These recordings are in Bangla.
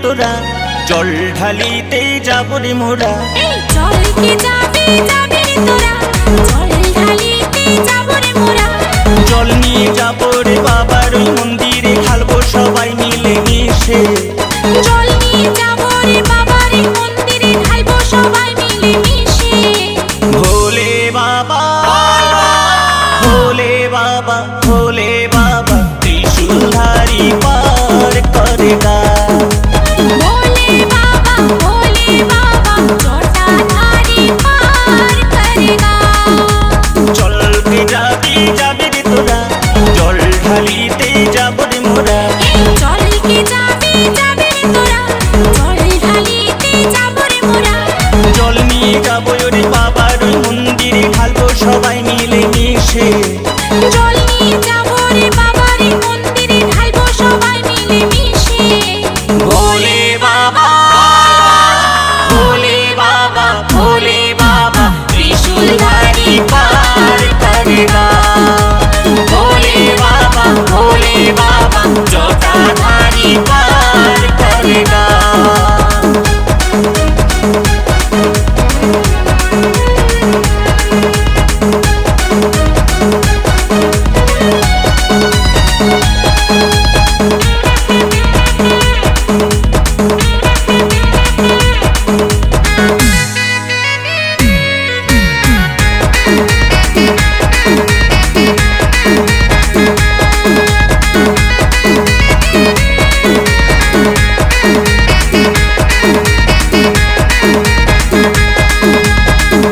তোরা জল ঢালিতে যাবো রে মোরা। জল কে যাবি যাবি রে তোরা, জল ঢালিতে যাবো রে মোরা। জল নিয়ে যাবো রে বাবার ওই মন্দিরে, ঢালবো সবাই মিলে মিশে। জল নিয়ে যাবো রে বাবার ওই মন্দিরে, ঢালবো সবাই মিলে মিশে। ভোলে বাবা ভোলে বাবা ভোলে বাবা ত্রিশূলধারী পার করেগা। भोले बाबा जटाधारी पार करेगा। চলতে যাবি যাবি রে তোরা, জল ঢালিতে যাবো রে মোরা। জল কে যাবি যাবি রে তোরা, জল ঢালিতে যাবো রে মোরা। জল নিয়ে যাবো রে বাবার ওই মন্দিরে, ঢালবো সবাই মিলে মিশে। জল নিয়ে যাবো রে বাবার ওই মন্দিরে, ঢালবো সবাই মিলে মিশে। ভোলে বাবা ভোলে বাবা ভোলে বাবা ত্রিশূলধারী পার করেগা। ভোলে বাবা জটাধারী পার করেগা।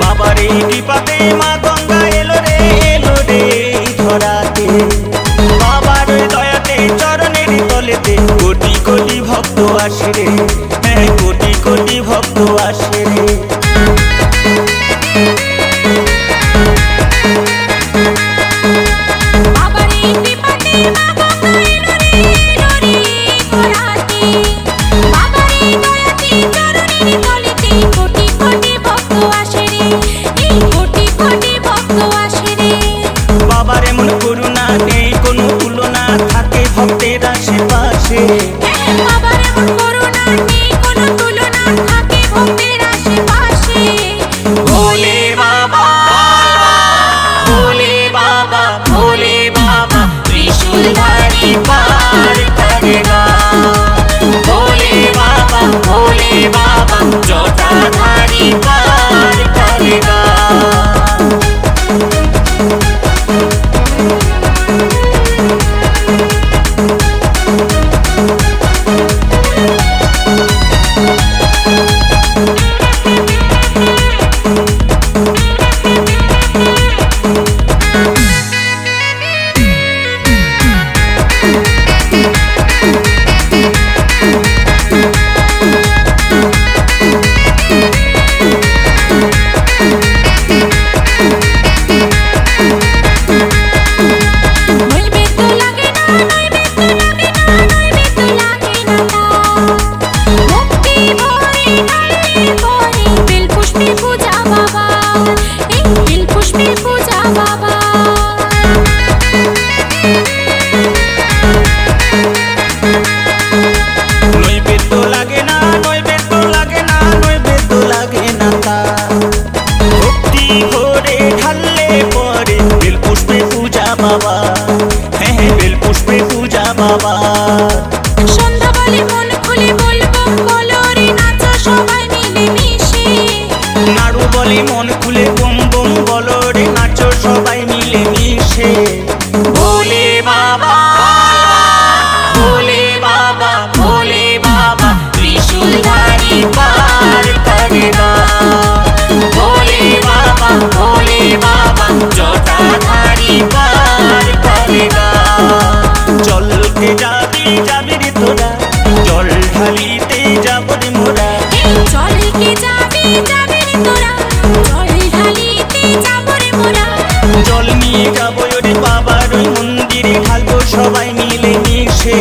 বাবারে কৃপাতে মা গঙ্গা এলো রে ধরাতে। বাবার দয়াতে চরণের তলেতে কোটি কোটি ভক্ত আসে রে, হ্যাঁ কোটি কোটি ভক্ত আসে রে। বাবার কৃপাতে মা গঙ্গা এলো রে ধরাতে। বাবার দয়াতে চরণের তলেতে কোটি কোটি ভক্ত আসে রে, এই কোটি কোটি ভক্ত আসে রে। বাবার এমন করুণা নেই কোনো তুলনা, থাকে ভক্তের আশেপাশে। বাবার এমন করুণা নেই কোনো তুলনা, থাকে ভক্তের আশেপাশে। ভোলে বাবা ভোলে বাবা ভোলে বাবা ত্রিশূলধারী পার করেগা। ভোলে বাবা জটাধারী পার করেগা। নৈবেদ্য লাগে না, নৈবেদ্য লাগে না, নৈবেদ্য লাগে না তা। ভক্তি ভরে ঢাললে পরে বেলপুষ্পে পূজা বাবা, এই বেলপুষ্পে পূজা বাবা। নৈবেদ্য লাগে না নৈবেদ্য লাগে না নৈবেদ্য লাগে না তা। ভক্তি ভরে ঢাললে পরে বেলপুষ্পে পূজা বাবা, হ্যাঁ বেলপুষ্পে পূজা বাবা। সন্ধ্যাবেলে মন খুলে বলবো বলো রে, নাচো সবাই মিলে মিশে। নাড়ু বলে মন খুলে বম বম বলো রে, নাচো সবাই মিলে মিশে। ভোলে বাবা ভোলে বাবা ভোলে বাবা ত্রিশূলধারী পার করেগা। ভোলে বাবা জটাধারী পার করেগা। চলতে যাবি যাবি রে তোরা, জল ঢালিতে যাব রে মোরা। এই চল কে যাবি যাবি রে তোরা, জল ঢালিতে যাব রে মোরা। জল নিয়ে যাবো ওরে বাবার ওই মন্দিরে, ঢালবো সবাই মিলে মিশে।